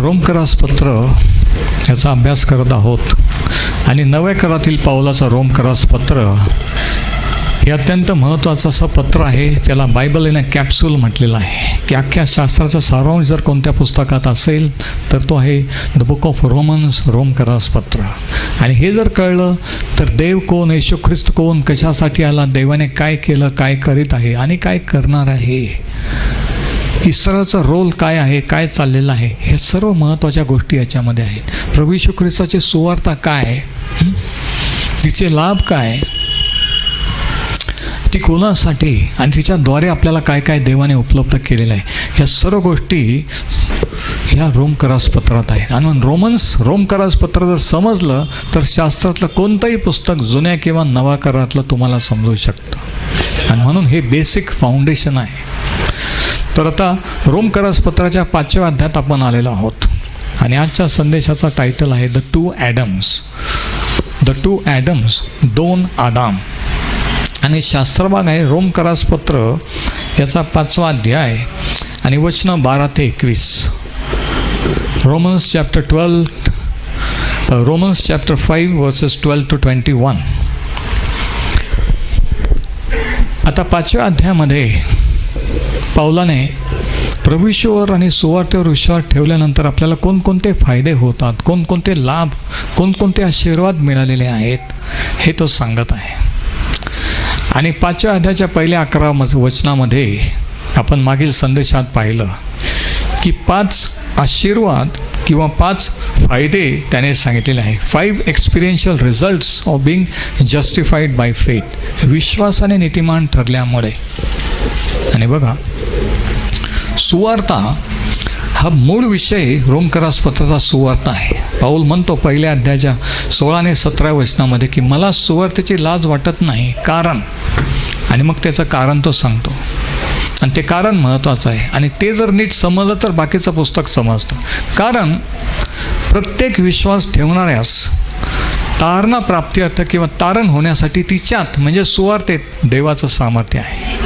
रोमकरास पत्र याचा अभ्यास करत आहोत आणि नव्या करातील पाऊलाचं रोमकरास पत्र हे अत्यंत महत्त्वाचं असं पत्र आहे. त्याला बायबल इन अ कॅप्सूल म्हटलेलं आहे की अख्ख्या शास्त्राचा सारांश जर कोणत्या पुस्तकात असेल तर तो आहे द बुक ऑफ रोमन्स, रोमकरास पत्र. आणि हे जर कळलं तर देव कोण, येशू ख्रिस्त कोण, कशासाठी आला, देवाने काय केलं, काय करीत आहे आणि काय करणार आहे, इस्रायलचा रोल काय आहे, काय चाललेलं आहे, हे सर्व महत्त्वाच्या गोष्टी याच्यामध्ये आहेत. प्रभू येशू ख्रिस्ताची सुवार्ता काय, तिचे लाभ काय, ती कोणासाठी आणि तिच्याद्वारे आपल्याला काय काय देवाने उपलब्ध केलेलं आहे, ह्या सर्व गोष्टी ह्या रोमकरास पत्रात आहेत. आणि म्हणून रोमकरास पत्र जर समजलं तर शास्त्रातलं कोणतंही पुस्तक जुन्या किंवा नवा करातलं तुम्हाला समजू शकतं. आणि म्हणून हे बेसिक फाउंडेशन आहे. तर आता रोमकरास पत्राच्या 5व्या अध्यायात आपण आलेलो आहोत आणि आजच्या संदेशाचा टायटल आहे द टू ॲडम्स, दोन आदाम. आणि शास्त्रभाग आहे रोमकरास पत्र याचा 5वा अध्याय आणि वचनं 12 ते 21. Romans chapter 5 versus 12 to 21. आता 5व्या अध्यायामध्ये पौलाने प्रभू येशूवर आणि सुवार्तेवर विश्वास ठेवल्यानंतर आपल्याला कोणकोणते फायदे होतात, कोणकोणते लाभ, कोणकोणते आशीर्वाद मिळालेले आहेत हे तो सांगत आहे. आणि 5व्या अध्यायाच्या पहिल्या 11 वचनामध्ये आपण मागील संदेशात पाहिलं की 5 आशीर्वाद किंवा 5 फायदे त्याने सांगितलेले आहे. 5 experiential results of being justified by faith, विश्वासाने नीतिमान ठरल्यामुळे. आणि बघा, सुवार्ता हा मूळ विषय रोमकरास पत्राचा सुवार्ता आहे. पाऊल म्हणतो पहिल्या अध्यायाच्या 16 आणि 17 वचनामध्ये की मला सुवार्तेची लाज वाटत नाही, कारण, आणि मग त्याचं कारण तो सांगतो. आणि ते कारण महत्त्वाचं आहे आणि ते जर नीट समजलं तर बाकीचं पुस्तक समजतं. कारण प्रत्येक विश्वास ठेवणाऱ्यास तारणा प्राप्त्यर्थ किंवा तारण होण्यासाठी तिच्यात म्हणजे सुवार्तेत देवाचं सामर्थ्य आहे.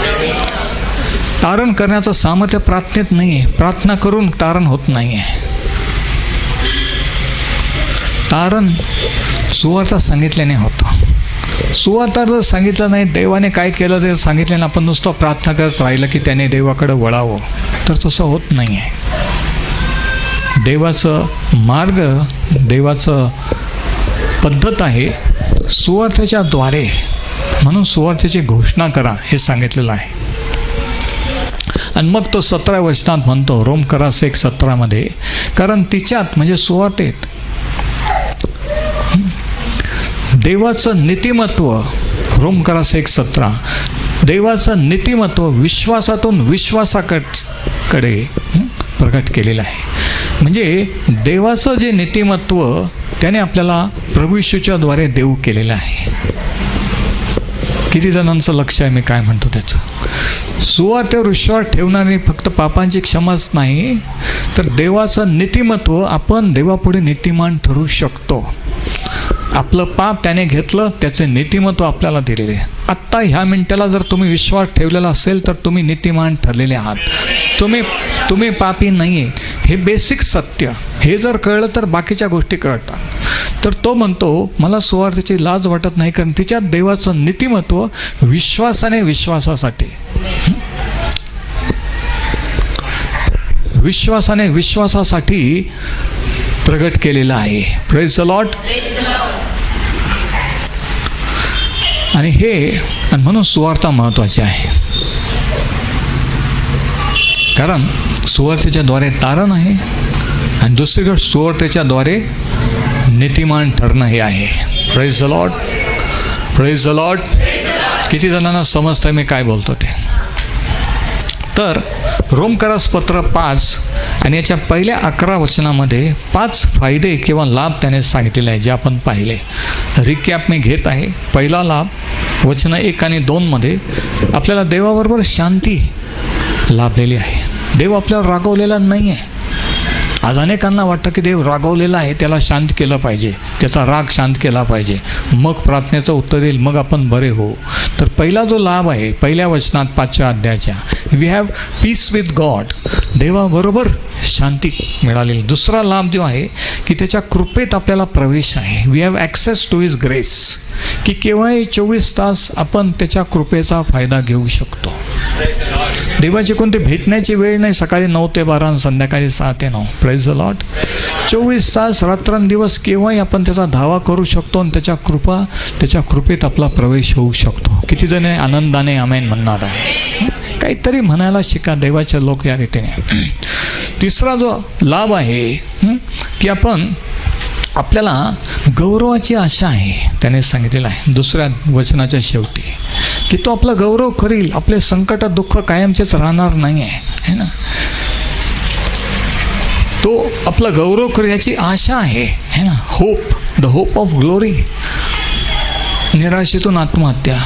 तारण करण्याचं सामर्थ्य प्रार्थनेत नाही आहे. प्रार्थना करून तारण होत नाही आहे. तारण सुवार्ता सांगितल्याने होतं. सुवार्ता जर सांगितलं नाही, देवाने काय केलं ते सांगितल्याने आपण नुसतं प्रार्थना करत राहिलं की त्याने देवाकडे वळावं, तर तसं होत नाही आहे. देवाचं मार्ग, देवाचं पद्धत आहे सुवार्थेच्या द्वारे. म्हणून सुवार्थेची घोषणा करा हे सांगितलेलं आहे. आणि मग तो 17 वचनात म्हणतो रोमकरास 1:17 कारण तिच्यात म्हणजे सुवार्तेत देवाचं नीतिमत्व, रोमकरास 1:17 देवाचं नीतिमत्व विश्वासातून विश्वासाकडे प्रकट केलेलं आहे. म्हणजे देवाचं जे नीतिमत्व त्याने आपल्याला प्रभू येशूच्या द्वारे देऊ केलेलं आहे. किती जणांचं लक्ष आहे मी काय म्हणतो त्याचं? सुवार्तेवर विश्वास ठेवणारे फक्त पापांची क्षमाच नाही तर देवाचं नीतिमत्व, आपण देवापुढे नीतिमान ठरू शकतो. आपलं पाप त्याने घेतलं, त्याचे नीतिमत्व आपल्याला दिलेले. आत्ता ह्या मिनिटाला जर तुम्ही विश्वास ठेवलेला असेल तर तुम्ही नीतिमान ठरलेले आहात. तुम्ही पापी नाही आहे. हे बेसिक सत्य हे जर कळलं तर बाकीच्या गोष्टी कळतात. तर तो म्हणतो मला सुवार्तेची लाज वाटत नाही कारण तिच्यात देवाचं नीतिमत्व विश्वासाने विश्वासासाठी प्रगट केलेलं आहे. Praise the Lord. आणि म्हणून सुवार्ता महत्त्वाची आहे. कारण सुवार्तेच्या द्वारे तारण आहे आणि दुसरीकडे सुवार्तेच्या द्वारे नीतिमान ठरणं हे आहे. Praise the Lord, praise the Lord. किती जणांना समजतंय मी काय बोलतो ते? तर रोमकरास पत्र 5 आणि याच्या पहिल्या 11 वचनामध्ये 5 फायदे किंवा लाभ त्याने सांगितलेले आहे जे आपण पाहिले. रिकॅप मी घेत आहे. पहिला लाभ वचनं 1 आणि 2 आपल्याला देवाबरोबर शांती लाभलेली आहे. देव आपल्यावर रागवलेला नाही आहे. आज अनेकांना वाटतं की देव रागवलेला आहे, त्याला शांत केलं पाहिजे, त्याचा राग शांत केला पाहिजे, मग प्रार्थनेचं उत्तर येईल, मग आपण बरे हो. तर पहिला जो लाभ आहे पहिल्या वचनात 5व्या अध्यायाच्या, we have peace with God, देवाबरोबर शांती मिळालेली. दुसरा लाभ जो आहे की त्याच्या कृपेत आपल्याला प्रवेश आहे. We have access to his grace, की केव्हाही 24 तास आपण त्याच्या कृपेचा फायदा घेऊ शकतो. देवाची कोणती भेटण्याची वेळ नाही, सकाळी 9 ते 12 आणि संध्याकाळी 6 ते 9. Praise the Lord. 24 तास रात्रंदिवस केव्हाही आपण त्याचा धावा करू शकतो आणि त्याच्या कृपेत आपला प्रवेश होऊ शकतो. किती जण आनंदाने आमेन म्हणणार आहे. काहीतरी म्हणायला शिका देवाचे लोक या रीतीने. तिसरा जो लाभ आहे की आपल्याला गौरवाची आशा आहे. त्याने सांगितलेलं आहे 2 वचनाच्या शेवटी की तो आपला गौरव करील, आपले संकट दुःख कायमचेच राहणार नाही आहे, है ना. तो आपला गौरव करेल याची आशा आहे, है ना. Hope, the hope of glory. निराशेतून आत्महत्या,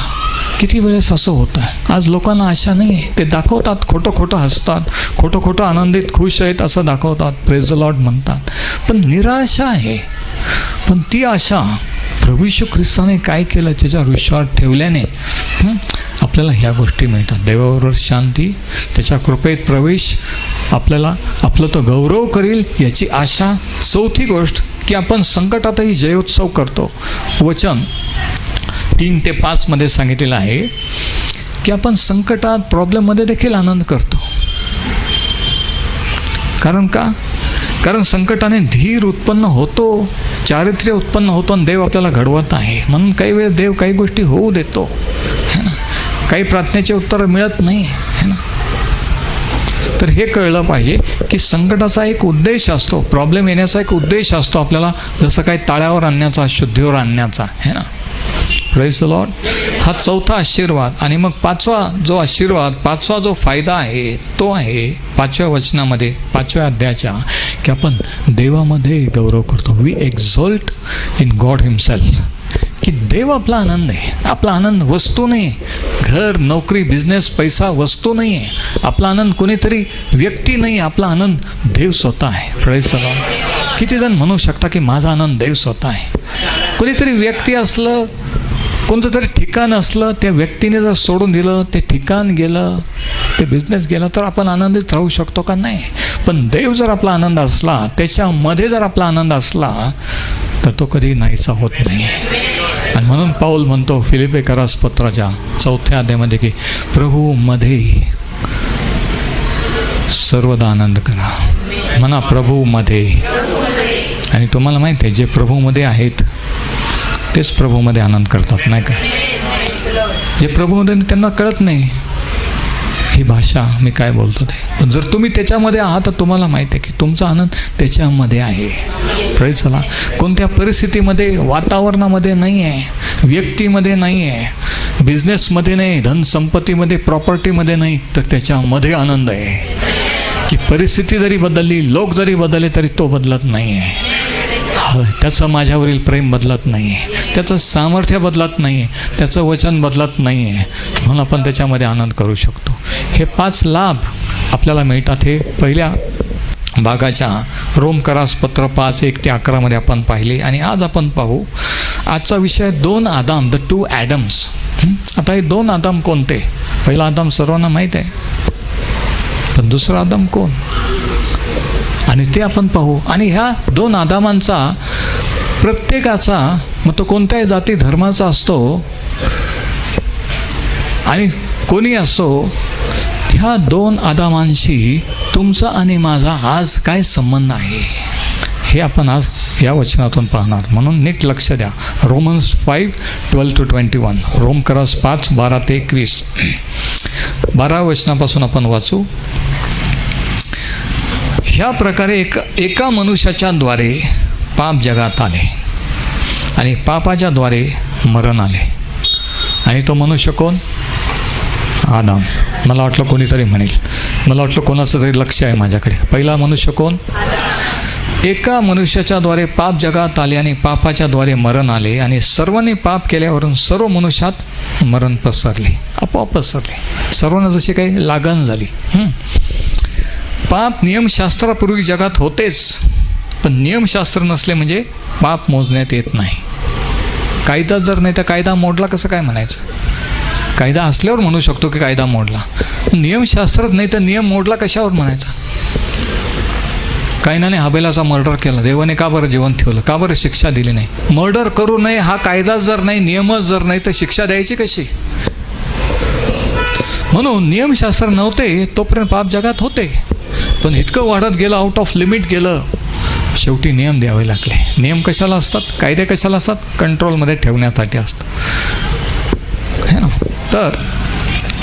किती वेळेस असं होतं. आज लोकांना आशा नाही आहे, ते दाखवतात, खोटं हसतात, खोटं आनंदित खुश आहेत असं दाखवतात, प्रेज द लॉर्ड म्हणतात, पण निराशा आहे. पण ती आशा प्रभू येशू ख्रिस्ताने काय केलं त्याच्या विश्वास ठेवल्याने आपल्याला ह्या गोष्टी मिळतात. देवाबरोबर शांती, त्याच्या कृपेत प्रवेश, आपल्याला आपलं तो गौरव करील याची आशा. चौथी गोष्ट की आपण संकटातही जयोत्सव करतो. वचन 3 ते 5 मध्ये सांगितलेलं आहे की आपण संकटात, प्रॉब्लेममध्ये देखील आनंद करतो. कारण संकटाने धीर उत्पन्न होतो, चारित्र्य उत्पन्न होतो आणि देव आपल्याला घडवत आहे. म्हणून काही वेळ देव काही गोष्टी होऊ देतो, है ना. काही प्रार्थनेचे उत्तर मिळत नाही, है ना. तर हे कळलं पाहिजे की संकटाचा एक उद्देश असतो, प्रॉब्लेम येण्याचा एक उद्देश असतो आपल्याला, जसं काही ताळ्यावर आणण्याचा, शुद्धीवर आणण्याचा, है ना. Praise the Lord. हा चौथा आशीर्वाद. आणि मग पाचवा जो फायदा आहे तो आहे 5व्या वचनामध्ये 5व्या अध्यायाच्या, की आपण देवामध्ये गौरव करतो. वी एक्झॉल्ट इन गॉड हिमसेल्फ, की देव आपला आनंद आहे. आपला आनंद वस्तू नाही, घर, नोकरी, बिझनेस, पैसा वस्तू नाही आहे. आपला आनंद कोणीतरी व्यक्ती नाही, आपला आनंद देव स्वतः आहे. Praise the Lord. किती जण म्हणू शकता की माझा आनंद देव स्वतः आहे. कोणीतरी व्यक्ती असलं, कोणतं तरी ठिकाण असलं, त्या व्यक्तीने जर सोडून दिलं, ते ठिकाण गेलं, ते बिझनेस गेला, तर आपण आनंदित राहू शकतो का? नाही. पण देव जर आपला आनंद असला, त्याच्यामध्ये जर आपला आनंद असला, तर तो कधी नाहीसा होत नाही. आणि म्हणून पाऊल म्हणतो फिलिप्पीकरास पत्राच्या 4थ्या अध्यायामध्ये की प्रभूमध्ये सर्वदा आनंद करा. म्हणा प्रभूमध्ये. आणि तुम्हाला माहिती आहे जे प्रभूमध्ये आहेत तेच प्रभूमध्ये आनंद करतात, नाही का. जे प्रभूमध्ये त्यांना कळत नाही ही भाषा मी काय बोलतो ते, पण जर तुम्ही त्याच्यामध्ये आहात तर तुम्हाला माहिती आहे की तुमचा आनंद त्याच्यामध्ये आहे. प्रेज चला. कोणत्या परिस्थितीमध्ये, वातावरणामध्ये नाही आहे, व्यक्तीमध्ये नाही आहे, बिझनेसमध्ये नाही, धनसंपत्तीमध्ये, प्रॉपर्टीमध्ये नाही, तर त्याच्यामध्ये आनंद आहे. की परिस्थिती जरी बदलली, लोक जरी बदलले, तरी तो बदलत नाही आहे. त्याचं माझ्यावरील प्रेम बदलत नाही आहे, त्याचं सामर्थ्य बदलत नाही आहे, त्याचं वचन बदलत नाही आहे. म्हणून आपण त्याच्यामध्ये आनंद करू शकतो. हे 5 लाभ आपल्याला मिळतात. हे पहिल्या भागाच्या रोमकरास पत्र 5:1 ते 11 मध्ये आपण पाहिले. आणि आज आपण पाहू आजचा विषय 2 आदाम, द 2 ॲडम्स. आता हे 2 आदाम कोणते? पहिला आदाम सर्वांना माहीत आहे, पण दुसरा आदाम कोण? आणि ते आपण पाहू. आणि ह्या 2 आदामांचा प्रत्येकाचा, मग तो कोणत्याही जाती धर्माचा असतो आणि कोणी असो, ह्या 2 आदामांशी तुमचा आणि माझा आज काय संबंध आहे हे आपण आज या वचनातून पाहणार. म्हणून नीट लक्ष द्या. रोमन्स 5:12-21, रोमकरास 5:12-21, 12 वचनापासून आपण वाचू. ह्या प्रकारे एका मनुष्याच्या द्वारे पाप जगात आले आणि पापाच्या द्वारे मरण आले. आणि तो मनुष्य कोण? आदाम. मला वाटलं कोणीतरी म्हणेल, मला वाटलं कोणाचं तरी लक्ष आहे माझ्याकडे. पहिला मनुष्य कोण? एका मनुष्याच्या द्वारे पाप जगात आले आणि पापाच्या द्वारे मरण आले. आणि सर्वांनी पाप केल्यावरून सर्व मनुष्यात मरण पसरले, आपोआप पसरले. सर्वांना जशी काही लागण झाली. पाप नियमशास्त्रापूर्वी जगात होतेच, पण नियमशास्त्र नसले म्हणजे पाप मोजण्यात येत नाही. कायदा जर नाही तर कायदा मोडला कसं काय म्हणायचं? कायदा असल्यावर म्हणू शकतो की कायदा मोडला. नियमशास्त्रच नाही तर नियम मोडला कशावर म्हणायचा? कायनाने हबेलाचा मर्डर केला, देवाने का बरं जीवन ठेवलं? का बरं शिक्षा दिली नाही? मर्डर करू नये हा कायदाच जर नाही, नियमच जर नाही तर शिक्षा द्यायची कशी? म्हणून नियमशास्त्र नव्हते तोपर्यंत पाप जगात होते, पण इतकं वाढत गेलं, आउट ऑफ लिमिट गेलं, शेवटी नियम द्यावे लागले. नियम कशाला असतात? कायदे कशाला असतात? कंट्रोलमध्ये ठेवण्यासाठी असतं, है ना. तर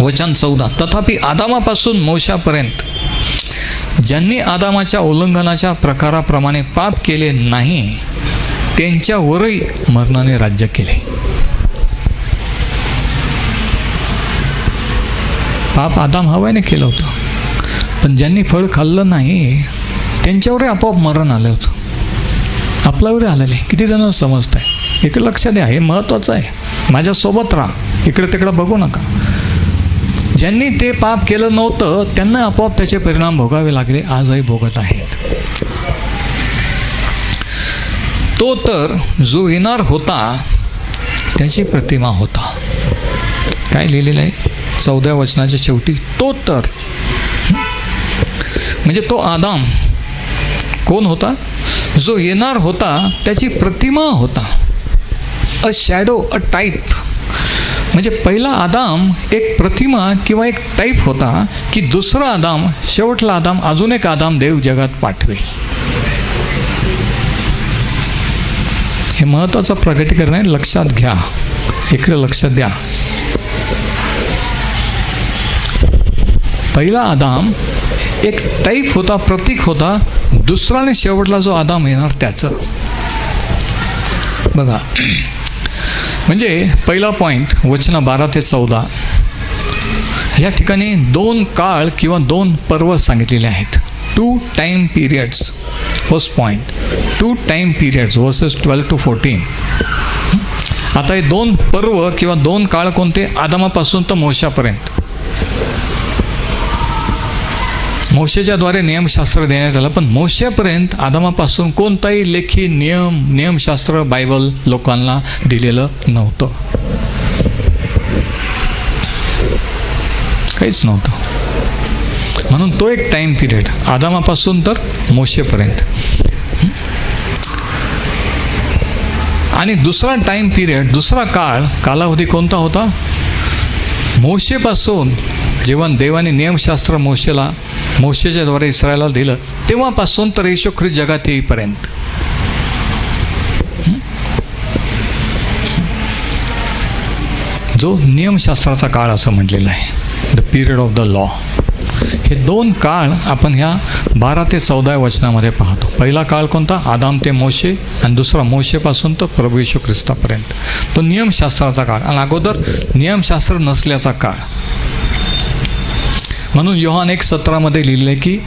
वचन 14, तथापि आदामापासून मोशापर्यंत ज्यांनी आदामाच्या उल्लंघनाच्या प्रकाराप्रमाणे पाप केले नाही, त्यांच्यावरही मरणाने राज्य केले. पाप आदाम हव्याने केलं होतं, पण ज्यांनी फळ खाल्लं नाही त्यांच्यावरही आपोआप मरण आलं होतं. आपल्यावरही आलेलं आहे. किती जण समजत आहे? इकडे लक्ष द्या, हे महत्त्वाचं आहे. माझ्यासोबत राहा, इकडे तिकडे बघू नका. ज्यांनी ते पाप केलं नव्हतं त्यांना आपोआप त्याचे परिणाम भोगावे लागले, आजही भोगत आहेत. तो तर जो येणार होता त्याची प्रतिमा होता. काय लिहिलेलं आहे 14व्या वचनाच्या शेवटी? तो तर, म्हणजे तो आदाम कोण होता? जो येणार होता त्याची प्रतिमा होता. अ शॅडो, अ टाईप. म्हणजे पहिला आदाम एक प्रतिमा किंवा एक टाईप होता की दुसरा आदाम, शेवटला आदाम, अजून एक आदाम देव जगात पाठवेल. हे महत्त्वाचं प्रगटीकरण आहे, लक्षात घ्या. इकडे लक्ष द्या. पहिला आदाम एक टाईप होता, प्रतीक होता. दुसरा आणि शेवटला जो आदाम येणार त्याचं बघा. म्हणजे पहिला पॉईंट वचन 12 ते 14 या ठिकाणी 2 काळ किंवा 2 पर्व सांगितलेले आहेत. 2 time periods. First point 2 time periods versus 12 to 14. आता हे 2 पर्व किंवा 2 काळ कोणते? आदामापासून तर मोशापर्यंत. मोशेच्याद्वारे नियमशास्त्र देण्यात आलं, पण मोशेपर्यंत आदामापासून कोणताही लेखी नियमशास्त्र बायबल लोकांना दिलेलं नव्हतं, काहीच नव्हतं. म्हणून तो एक टाईम पिरियड आदामापासून तर मोशेपर्यंत. आणि दुसरा टाईम पिरियड, दुसरा कालावधी कोणता होता? मोशेपासून जेव्हा देवाने नियमशास्त्र मोशेच्याद्वारे इस्रायला दिलं तेव्हापासून तर येशू ख्रिस्त जगात येईपर्यंत. जो नियमशास्त्राचा काळ असं म्हटलेला आहे, the period of the law. हे 2 काळ आपण ह्या 12 ते 14 वचनामध्ये पाहतो. पहिला काळ कोणता? आदाम ते मोशे, आणि दुसरा मोशेपासून तर प्रभू येशू ख्रिस्तापर्यंत. तो नियमशास्त्राचा काळ, आणि अगोदर नियमशास्त्र नसल्याचा काळ. म्हणून योहान 1:17 लिहिलेलं आहे की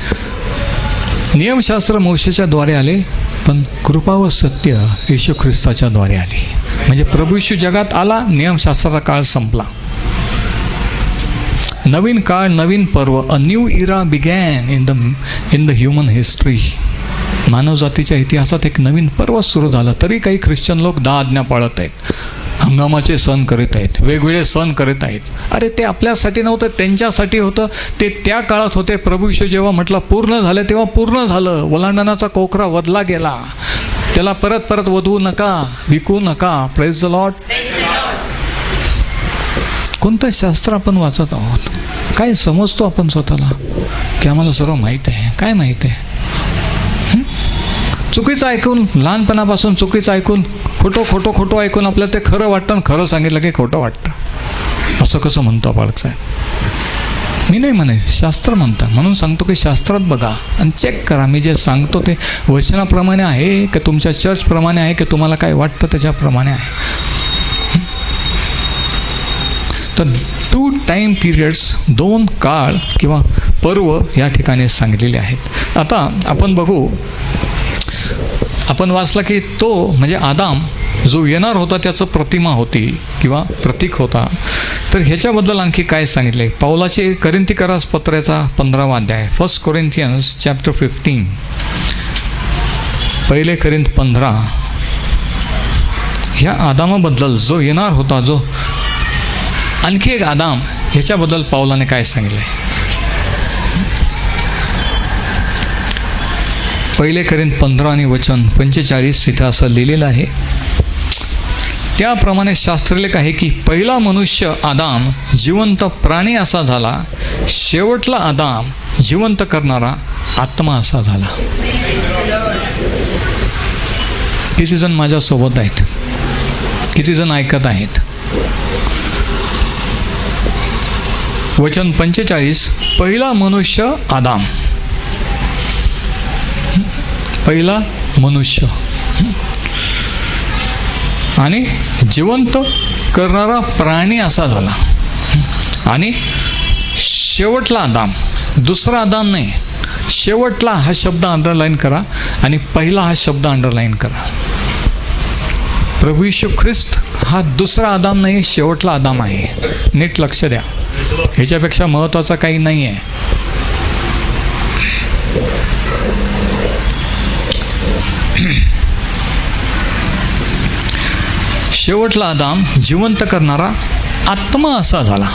नियमशास्त्र मोशेच्या द्वारे आले, पण कृपा व सत्य येशू ख्रिस्ताच्या द्वारे आली. म्हणजे प्रभू येशू जगात आला, नियमशास्त्राचा काळ संपला. नवीन काळ, नवीन पर्व. A new era began in the human history. मानवजातीच्या इतिहासात एक नवीन पर्व सुरू झालं. तरी काही ख्रिश्चन लोक 10 आज्ञा पाळत आहेत, हंगामाचे सण करीत आहेत, वेगवेगळे सण करीत आहेत. अरे ते आपल्यासाठी नव्हतं, त्यांच्यासाठी होतं. ते त्या काळात होते. प्रभू येशू जेव्हा म्हटलं पूर्ण झालं तेव्हा पूर्ण झालं. ओलांडणाचा कोकरा वधला गेला. त्याला परत परत वधवू नका, विकू नका. Praise the Lord. कोणतं शास्त्र आपण वाचत आहोत? काय समजतो आपण स्वतःला की आम्हाला सर्व माहीत आहे? काय माहीत आहे? चुकीचं ऐकून, लहानपणापासून चुकीचं ऐकून, खोटं ऐकून आपल्याला ते खरं वाटतं, आणि खरं सांगितलं की खोटं वाटतं. असं कसं म्हणतो बाळकसाहेब? मी नाही म्हणे, शास्त्र म्हणतं. म्हणून सांगतो की शास्त्रात बघा आणि चेक करा. मी जे सांगतो ते वचनाप्रमाणे आहे की तुमच्या चर्चप्रमाणे आहे की तुम्हाला काय वाटतं त्याच्याप्रमाणे आहे. तर 2 टाईम पिरियड्स, 2 काळ किंवा पर्व या ठिकाणी सांगितलेले आहेत. आता आपण बघू, आपण वाचला की तो म्हणजे आदाम जो येणार होता त्याचं प्रतिमा होती किंवा प्रतीक होता. तर ह्याच्याबद्दल आणखी काय सांगितले? पौलाचे कोरिन्थीकरास पत्राचा 15वा अध्याय, 1 Corinthians chapter 15, 1 कोरिन्थ 15, ह्या आदामाबद्दल जो येणार होता, जो आणखी एक आदाम, ह्याच्याबद्दल पौलाने काय सांगितले? 1 कोरिन्थ 15 आणि वचन 45 इथं असं लिहिलेलं आहे. त्याप्रमाणे शास्त्रलेख आहे की पहिला मनुष्य आदाम जिवंत प्राणी असा झाला, शेवटला आदाम जिवंत करणारा आत्मा असा झाला. किती जण माझ्यासोबत आहेत? किती जण ऐकत आहेत? वचन 45, पहिला मनुष्य आदाम, पहिला मनुष्य आणि जिवंत करणारा प्राणी असा झाला. आणि शेवटला आदाम, दुसरा आदाम नाही, शेवटला हा शब्द अंडरलाईन करा आणि पहिला हा शब्द अंडरलाईन करा. प्रभू येशू ख्रिस्त हा दुसरा आदाम नाही, शेवटला आदाम आहे. नीट लक्ष द्या, ह्याच्यापेक्षा महत्त्वाचं काही नाही आहे. शेवटला आदाम जिवंत करणारा आत्मा असा झाला.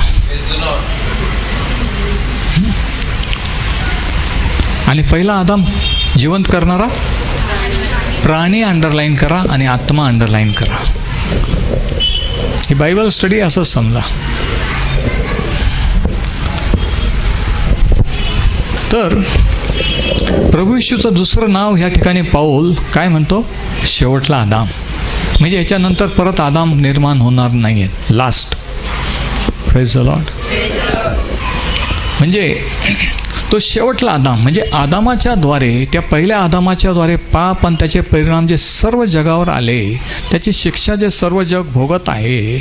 आणि पहिला आदाम जिवंत करणारा प्राणी अंडरलाईन करा आणि आत्मा अंडरलाईन करा. ही बायबल स्टडी असं समजा. तर प्रभू येशूचं दुसरं नाव ह्या ठिकाणी पौल काय म्हणतो? शेवटला आदाम. म्हणजे याच्यानंतर परत आदाम निर्माण होणार नाही आहेत. लास्ट. Praise the Lord. म्हणजे तो शेवटला आदाम, म्हणजे आदामाच्या द्वारे, त्या पहिल्या आदामाच्या द्वारे पाप आणि त्याचे परिणाम जे सर्व जगावर आले, त्याची शिक्षा जे सर्व जग भोगत आहे,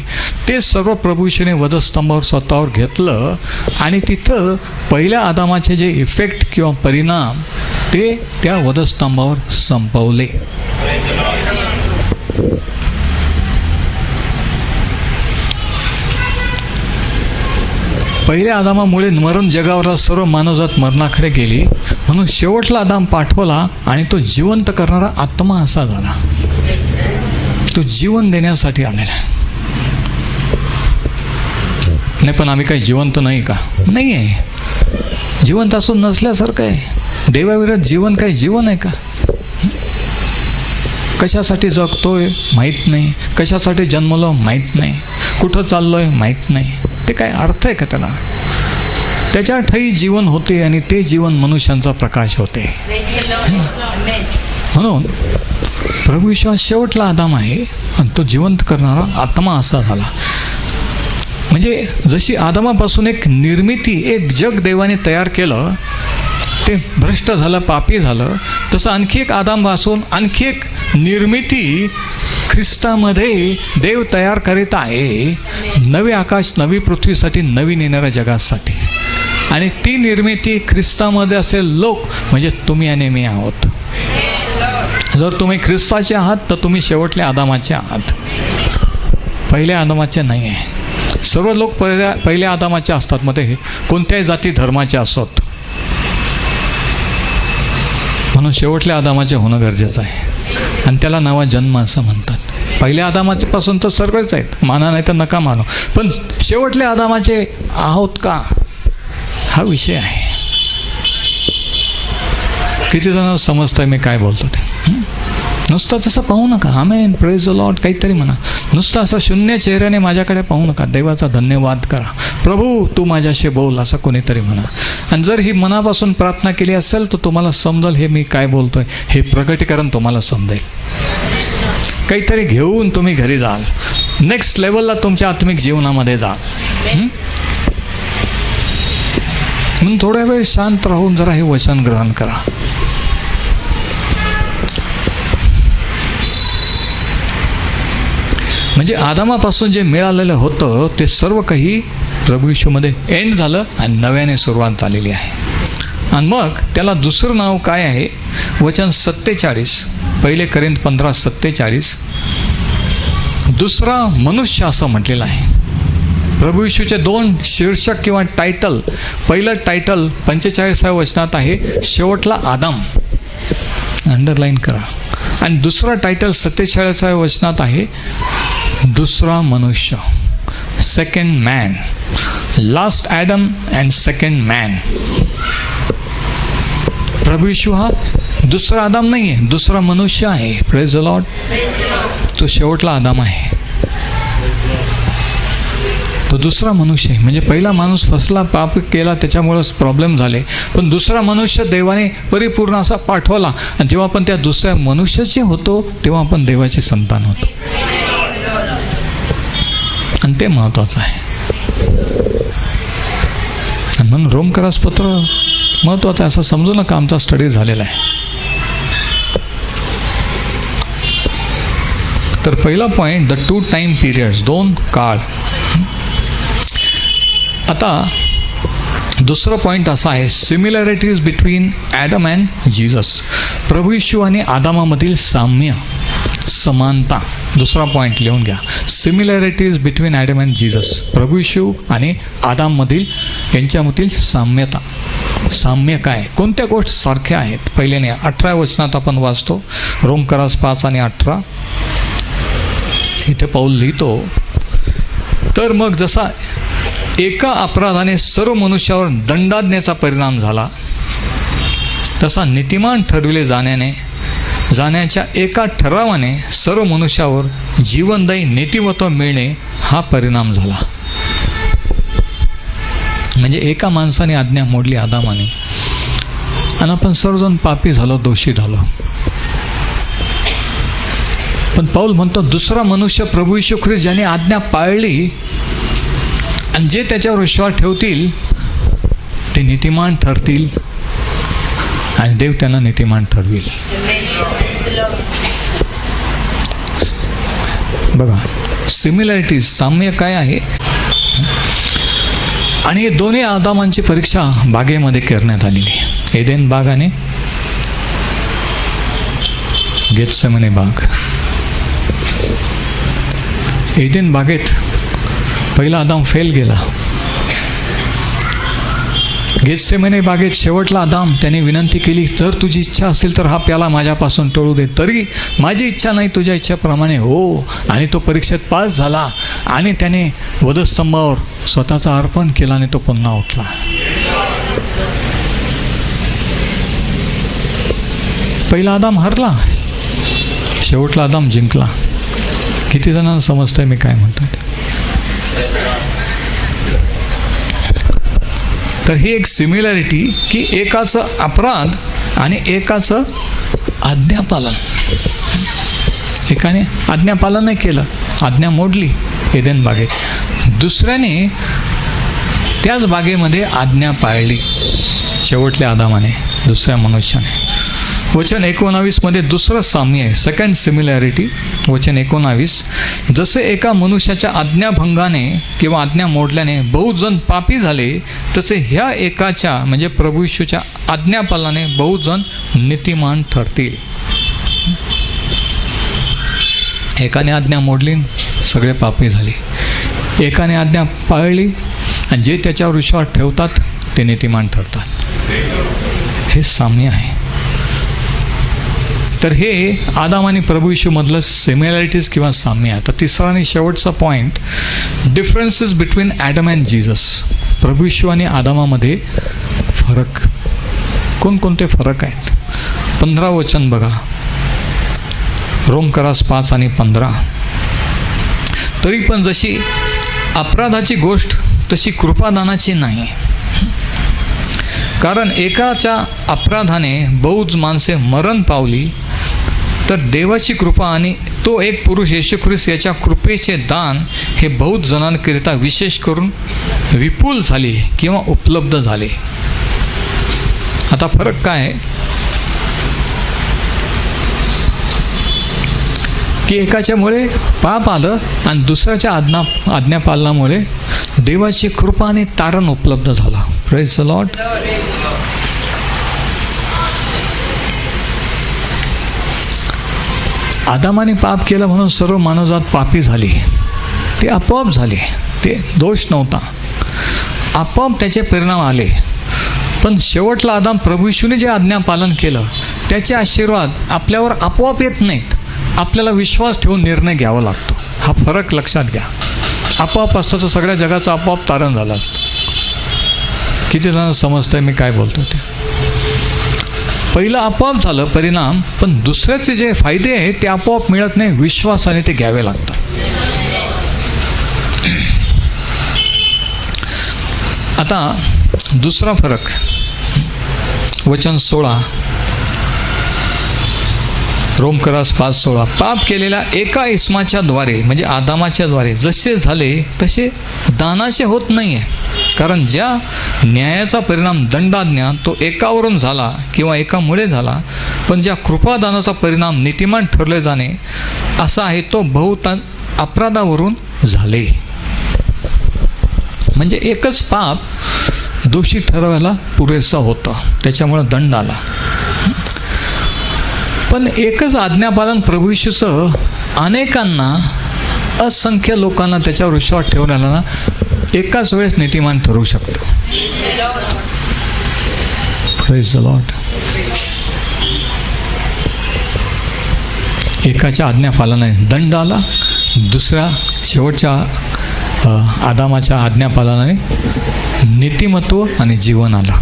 ते सर्व प्रभू येशूने वधस्तंभावर स्वतःवर घेतलं आणि तिथं पहिल्या आदामाचे जे इफेक्ट किंवा परिणाम ते त्या वधस्तंभावर संपवले. पहिल्या आदामामुळे मरण जगावर सर्व मानवजात मरणाकडे गेली, म्हणून शेवटला आदाम पाठवला आणि तो जिवंत करणारा आत्मा असा झाला. तो जीवन देण्यासाठी आलेला नाही. पण आम्ही काही जिवंत नाही का? नाही आहे. जिवंत असून नसल्यासारखं आहे. देवाविरुद्ध जीवन काही जीवन आहे का? कशासाठी जगतोय माहीत नाही, कशासाठी जन्मलो माहीत नाही, कुठं चाललोय माहीत नाही. ते काय अर्थ आहे का त्याला? त्याच्या ठायी जीवन होते आणि ते जीवन मनुष्यांचा प्रकाश होते. म्हणून प्रभू येशू शेवटला आदाम आहे आणि तो जिवंत करणारा आत्मा असा झाला. म्हणजे जशी आदामापासून एक निर्मिती, एक जग देवाने तयार केलं, ते भ्रष्ट झालं, पापी झालं, तसं आणखी एक आदामपासून आणखी एक निर्मिती ख्रिस्तामध्ये देव तयार करीत आहे. नवे आकाश, नवी पृथ्वीसाठी, नवीन येणाऱ्या जगासाठी. आणि ती निर्मिती ख्रिस्तामध्ये असेल लोक म्हणजे तुम्ही आणि मी आहोत. जर तुम्ही ख्रिस्ताचे आहात तर तुम्ही शेवटल्या आदामाचे आहात, पहिल्या आदामाचे नाही आहे. सर्व लोक पहिल्या आदामाचे असतात, मध्ये कोणत्याही जाती धर्माचे असत. म्हणून शेवटल्या आदामाचे होणं गरजेचं आहे आणि त्याला नवा जन्म असं म्हणतात. पहिल्या आदामाचे पासून तर सगळेच आहेत, माना नाही तर नका मानो, पण शेवटल्या आदामाचे आहोत का हा विषय आहे. किती जण समजताय मी काय बोलतो ते? नुसतं तसं पाहू नका. आमेन, प्रेज द लॉर्ड काहीतरी म्हणा. नुसतं असं शून्य चेहऱ्याने माझ्याकडे पाहू नका. देवाचा धन्यवाद करा. प्रभू तू माझ्याशी बोल असं कोणीतरी म्हणा. आणि जर ही मनापासून प्रार्थना केली असेल तर तुम्हाला समजेल हे मी काय बोलतोय, हे प्रगटीकरण तुम्हाला समजेल. काहीतरी घेऊन तुम्ही घरी जाल, नेक्स्ट लेवलला तुमच्या आत्मिक जीवनामध्ये जाल. म्हणून थोड्या वेळ शांत राहून जरा हे वचन ग्रहण करा. म्हणजे आदामापासून जे मिळालेलं होतं ते सर्व काही प्रभू येशूमध्ये एंड झालं आणि नव्याने सुरुवात झालेली आहे. आणि मग त्याला दुसरं नाव काय आहे? वचन 47, 1 कोरिन्थ 15:47. दुसरा मनुष्य असं म्हटलेलं आहे. प्रभू येशूचे 2 शीर्षक किंवा टायटल. पहिलं टायटल 45व्या वचनात आहे, शेवटला आदाम, अंडरलाईन करा. आणि दुसरा टायटल 47व्या वचनात आहे, दुसरा मनुष्य, second man. Last Adam and second man. प्रभू येशू हा दुसरा आदाम नाही आहे, दुसरा मनुष्य आहे. Praise the lord. तो शेवटला आदाम आहे, तो दुसरा मनुष्य आहे. म्हणजे पहिला माणूस फसला, पाप केला, त्याच्यामुळंच प्रॉब्लेम झाले. पण दुसरा मनुष्य देवाने परिपूर्ण असा पाठवला. आणि जेव्हा आपण त्या दुसऱ्या मनुष्याचे होतो तेव्हा आपण देवाचे संतान होतो. आणि ते महत्त्वाचं आहे. आणि म्हणून रोमकरास पत्र महत्त्वाचं आहे असं समजू नका. आमचा स्टडी झालेला आहे. तर पहिला पॉईंट, द 2 टाईम पिरियड्स, 2 काळ. आता दुसरं पॉईंट असा आहे, similarities between Adam and Jesus. प्रभू येशू आणि आदामामधील साम्य, समानता. दुसरा पॉईंट लिहून घ्या, similarities between Adam and Jesus. प्रभू येशू आणि आदाममधील यांच्यामधील साम्यता. साम्य काय, कोणत्या गोष्टी सारख्या आहेत? पहिल्याने 18व्या वचनात आपण वाचतो, रोमकरास 5 आणि 18. इथे पौल लिहितो, तर मग जसा एका अपराधाने सर्व मनुष्यावर दंडाज्ञेचा परिणाम झाला, तसा नीतिमान ठरविले जाण्याच्या एका ठरावाने सर्व मनुष्यावर जीवनदायी नीतिमत्व मिळणे हा परिणाम झाला. म्हणजे एका माणसाने आज्ञा मोडली, आदामाने, आणि आपण सर्वजण पापी झालो, दोषी झालो. पण पौल म्हणतो, दुसरा मनुष्य प्रभू येशू ख्रिस्त ज्याने आज्ञा पाळली आणि जे त्याच्यावर विश्वास ठेवतील ते नीतिमान ठरतील आणि देव त्यांना नीतिमान ठरविल. बघा, सिमिलॅरिटीज, साम्य काय आहे. आणि हे दोन्ही आदामांची परीक्षा बागेमध्ये करण्यात आलेली आहे. एदेन बाग आणि गेत्सेमने बाग. एदेन बागेत पहिला आदाम फेल गेला. गेत्सेमने बागेत शेवटला आदाम, त्याने विनंती केली, जर तुझी इच्छा असेल तर हा प्याला माझ्यापासून टळू दे, तरी माझी इच्छा नाही, तुझ्या इच्छेप्रमाणे हो. आणि तो परीक्षेत पास झाला आणि त्याने वधस्तंभावर स्वतःचा अर्पण केला आणि तो पुन्हा उठला. पहिला आदाम हरला, शेवटला आदाम जिंकला. किती जणांना समजतंय मी काय म्हणतोय? तर ही एक सिमिलॅरिटी की एकाचं अपराध आणि एकाचं आज्ञापालन. एकाने आज्ञापालन नाही केलं, आज्ञा मोडली एदेन बागेत. दुसऱ्याने त्याच बागेमध्ये आज्ञा पाळली, शेवटल्या आदामाने, दुसऱ्या मनुष्याने. वचन 19 मध्ये दुसरं साम्य आहे, सेकंड सिमिलॅरिटी. वचन 19, जसे एका मनुष्याच्या आज्ञाभंगाने किंवा आज्ञा मोडल्याने बहुजन पापी झाले, तसे ह्या एकाच्या म्हणजे प्रभू येशूच्या आज्ञापालनाने बहुजन नीतिमान ठरतील. एकाने आज्ञा मोडली, सगळे पापी झाले. एकाने आज्ञा पाळली आणि जे त्याच्यावर विश्वास ठेवतात ते नीतिमान ठरतात. हे साम्य आहे. तर हे आदाम आणि प्रभू येशूमधलं सिमिलॅरिटीज किंवा साम्य आहे. तर तिसरा आणि शेवटचा point, differences between Adam and Jesus. प्रभू येशू आणि आदामामध्ये फरक, कोणकोणते फरक आहेत? 15 वचन बघा, रोमकरास 5 आणि 15. तरी पण जशी अपराधाची गोष्ट तशी कृपादानाची नाही, कारण एकाच्या अपराधाने बहुज माणसे मरण पावली, तर देवाची कृपा आणि तो एक पुरुष येशू ख्रिस्त याच्या कृपेचे दान हे बहुत जणांकरिता विशेष करून विपुल झाले किंवा उपलब्ध झाले. आता फरक काय आहे की एकाच्यामुळे पाप आलं आणि दुसऱ्याच्या आज्ञापालनामुळे देवाची कृपा आणि तारण उपलब्ध झाला. Praise the Lord. आदामाने पाप केलं म्हणून सर्व मानवजात पापी झाली, ते आपोआप झाले, ते दोष नव्हता, आपोआप त्याचे परिणाम आले. पण शेवटला आदाम प्रभू येशूने जे आज्ञापालन केलं त्याचे आशीर्वाद आपल्यावर आपोआप येत नाहीत, आपल्याला विश्वास ठेवून निर्णय घ्यावा लागतो. हा फरक लक्षात घ्या. आपोआप असतं तर सगळ्या जगाचं आपोआप तारण झालं असतं. किती जणांना समजतंय मी काय बोलतो ते? पहिलं आपोआप झालं परिणाम, पण दुसऱ्याचे जे फायदे आहेत ते आपोआप मिळत नाही, विश्वासाने ते घ्यावे लागतात. आता दुसरा फरक, वचन 16, रोमकरास 5:16. पाप केलेल्या एका इस्माच्या द्वारे म्हणजे आदामाच्या द्वारे जसे झाले तसे दानाचे होत नाही आहे. कारण ज्या न्यायाचा परिणाम दंडाज्ञा तो एकावरून झाला किंवा एकामुळे झाला, पण ज्या कृपादानाचा परिणाम नीतिमान ठरले जाणे असा आहे तो बहुतांश अपराधावरून झाले. म्हणजे एकच पाप दोषी ठरवायला पुरेसा होता, त्याच्यामुळं दंड आला. पण एकच आज्ञापालन प्रभू येशूचं अनेकांना, असंख्य लोकांना त्याच्यावर विश्वास ठेवण्याला ना एकाच वेळेस नीतिमान ठरवू शकतं. Praise the Lord. एकाच्या आज्ञापालनाने दंड आला, दुसऱ्या शेवटच्या आदामाच्या आज्ञापालनाने नीतिमत्व आणि जीवन आला.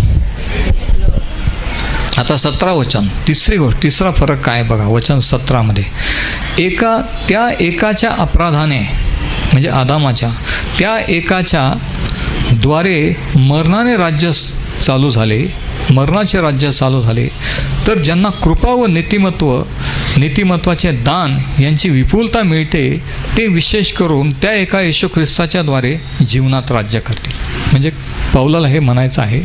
आता 17 वचन, तिसरी गोष्ट, तिसरा फरक काय बघा. वचन 17मध्ये त्या एकाच्या अपराधाने म्हणजे आदामाच्या त्या एकाच्या द्वारे मरणाचे राज्य चालू झाले, तर ज्यांना कृपा व नीतिमत्वाचे दान यांची विपुलता मिळते ते विशेष करून त्या एका येशू ख्रिस्ताच्या द्वारे जीवनात राज्य करतील. म्हणजे पौलाला हे म्हणायचं आहे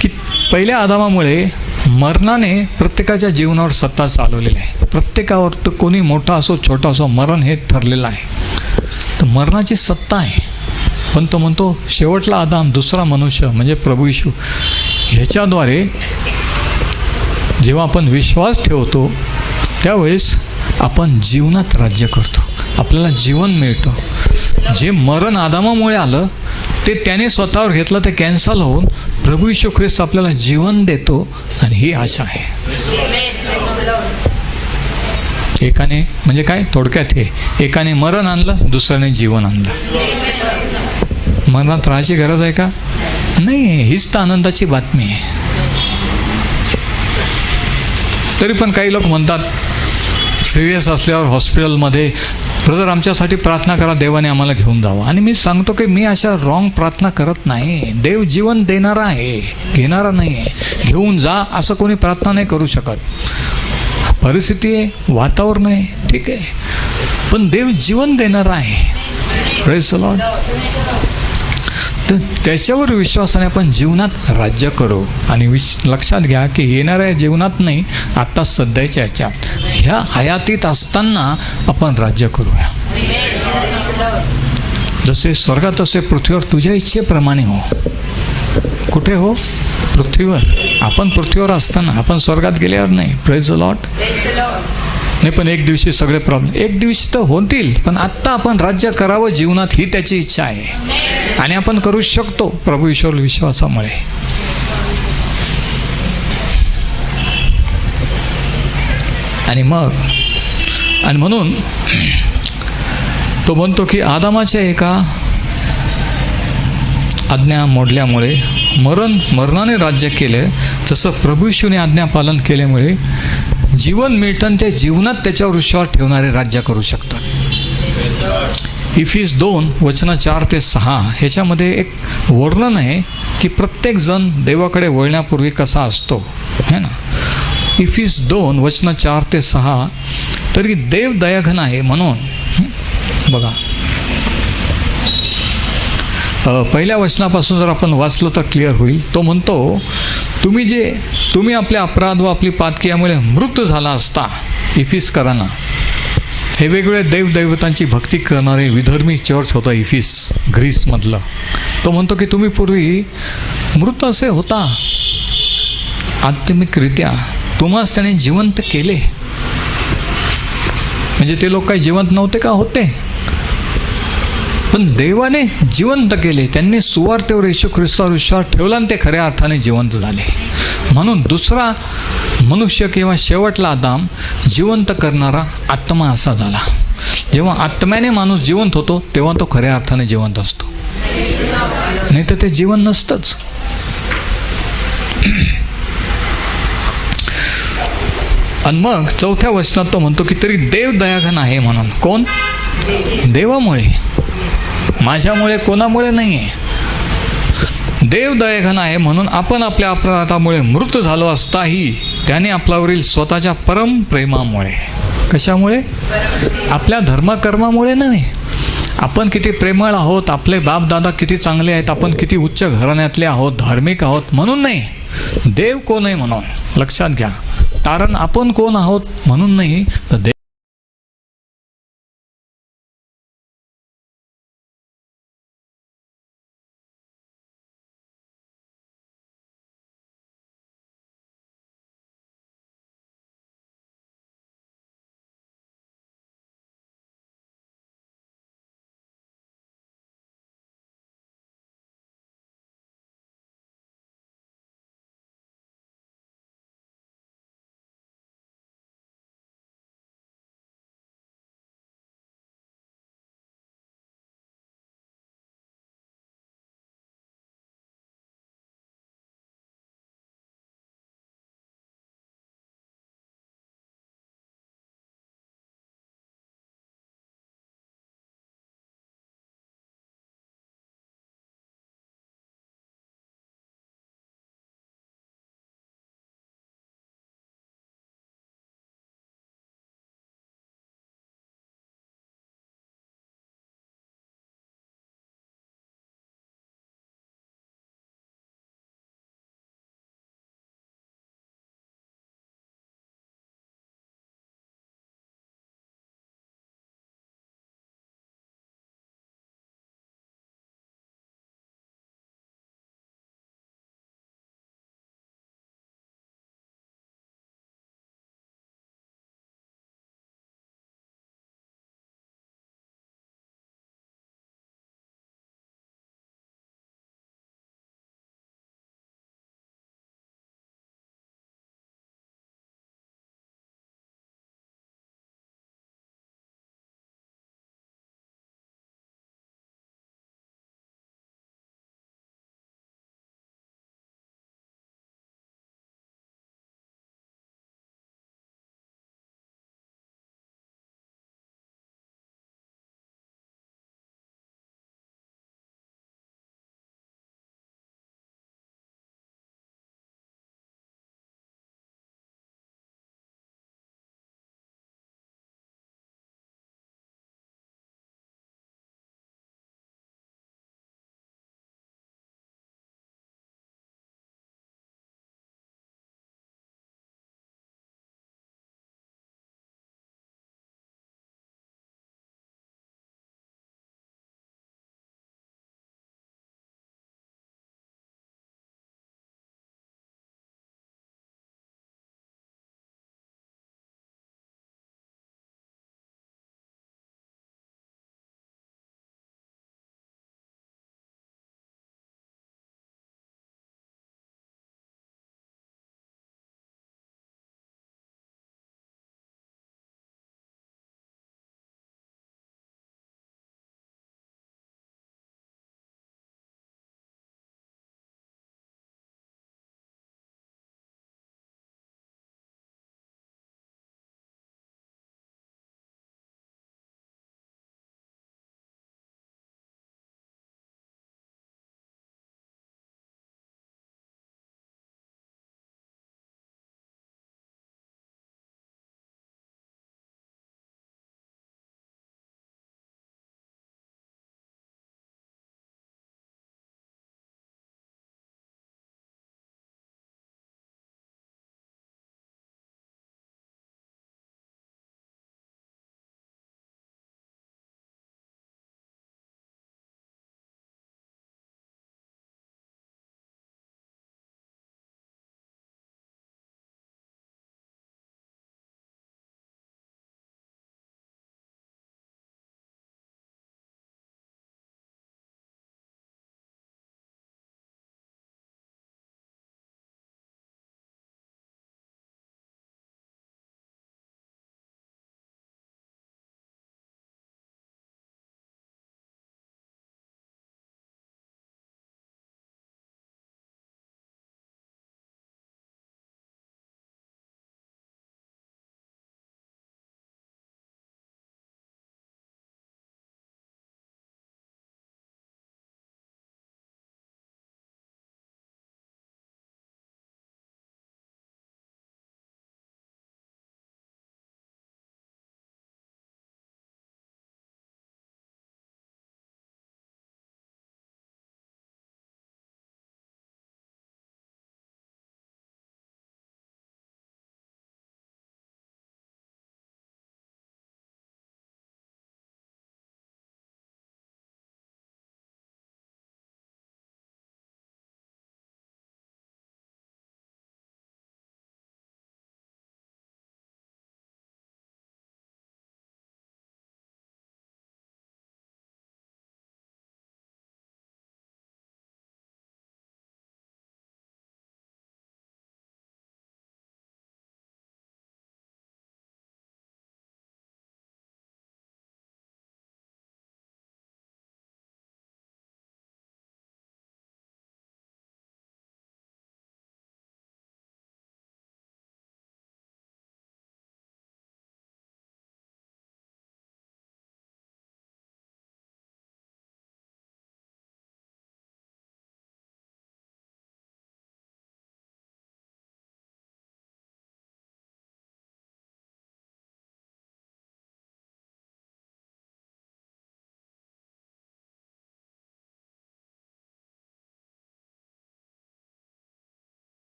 की पहिल्या आदामामुळे मरणाने प्रत्येकाच्या जीवनावर सत्ता चालवलेली आहे. प्रत्येकावर, तर कोणी मोठा असो छोटा असो, मरण हे ठरलेलं आहे. तर मरणाची सत्ता आहे. पण तो म्हणतो शेवटला आदाम, दुसरा मनुष्य म्हणजे प्रभू येशू, ह्याच्याद्वारे जेव्हा आपण विश्वास ठेवतो त्यावेळेस आपण जीवनात राज्य करतो, आपल्याला जीवन मिळतं. जे मरण आदामामुळे आलं ते त्याने स्वतःवर घेतलं, ते कॅन्सल होऊन प्रभू येशू ख्रिस्त आपल्याला जीवन देतो. आणि ही आशा आहे. एकाने म्हणजे काय, थोडक्यात हे, एकाने मरण आणलं, दुसऱ्याने जीवन आणलं. मरणात राहायची गरज आहे का? नाही. हीच तर आनंदाची बातमी आहे. तरी पण काही लोक म्हणतात सिरियस असल्यावर हॉस्पिटलमध्ये, ब्रदर आमच्यासाठी प्रार्थना करा, देवाने आम्हाला घेऊन जावं. आणि मी सांगतो की मी अशा रॉंग प्रार्थना करत नाही. देव जीवन देणारा आहे, घेणारा नाही आहे. घेऊन जा असं कोणी प्रार्थना नाही करू शकत. परिस्थिती आहे, वातावरण आहे, ठीक आहे, पण देव जीवन देणारा आहे. Praise the Lord. तर त्याच्यावर विश्वासाने आपण जीवनात राज्य करू. आणि लक्षात घ्या की येणाऱ्या जीवनात नाही, आत्ता सध्याच्या ह्याच्यात, ह्या हयातीत असताना आपण राज्य करूया. जसे स्वर्गात तसे पृथ्वीवर तुझ्या इच्छेप्रमाणे हो. कुठे हो? पृथ्वीवर. आपण पृथ्वीवर असताना, आपण स्वर्गात गेल्यावर नाही. Praise the Lord. नाही, पण एक दिवशी सगळे प्रॉब्लेम एक दिवशी तर होतील, पण आत्ता आपण राज्य करावं जीवनात, ही त्याची इच्छा आहे. आणि आपण करू शकतो प्रभू ईश्वर विश्वासामुळे. आणि म्हणून तो म्हणतो की आदामाच्या एका आज्ञा मोडल्यामुळे मरणाने राज्य केले, तसं प्रभू येशूने आज्ञापालन केल्यामुळे जीवन मिळतं. त्या जीवनात त्याच्यावर विश्वास ठेवणारे राज्य करू शकतात. इफिस 2 वचन 4 ते 6 ह्याच्यामध्ये एक वर्णन आहे की प्रत्येक जण देवाकडे वळण्यापूर्वी कसा असतो, है ना. इफिस 2 वचन 4 ते 6. तरी देव दयाघन आहे म्हणून बघा, पहिल्या वचनापासून जर आपण वाचलं तर क्लिअर होईल. तो म्हणतो तुम्ही आपल्या अपराध व आपली पातकीयामुळे मृत झाला असता. इफिसकरांना हे वेगवेगळे देवदैवतांची भक्ती करणारे विधर्मी चर्च होतं इफिस, ग्रीसमधलं. तो म्हणतो की तुम्ही पूर्वी मृत असे होता, आध्यात्मिकरित्या तुम्हास त्याने जिवंत केले. म्हणजे ते लोक काही जिवंत नव्हते का? होते, पण देवाने जिवंत केले. त्यांनी सुवार्तेवर येशू ख्रिस्तावर विश्वास ठेवला आणि ते खऱ्या अर्थाने जिवंत झाले. म्हणून दुसरा मनुष्य किंवा शेवटला आदाम जिवंत करणारा आत्मा असा झाला. जेव्हा आत्म्याने माणूस जिवंत होतो तेव्हा तो खऱ्या अर्थाने जिवंत असतो, नाही तर ते जीवन नसतंच. आणि मग चौथ्या वचनात तो म्हणतो की तरी देव दयाघन आहे म्हणून. कोण? देवामुळे, माझ्यामुळे, कोणामुळे नाही आहे. देव दयाघन आहे म्हणून आपण आपल्या अपराधामुळे मृत झालो असताही त्याने आपल्यावरील स्वतःच्या परम प्रेमामुळे. कशामुळे? आपल्या धर्मकर्मामुळे नाही. आपण किती प्रेमळ आहोत, आपले बापदादा किती चांगले आहेत, आपण किती उच्च घराण्यातले आहोत, धार्मिक आहोत म्हणून नाही. देव कोण आहे म्हणून. लक्षात घ्या, कारण आपण कोण आहोत म्हणून नाही, तर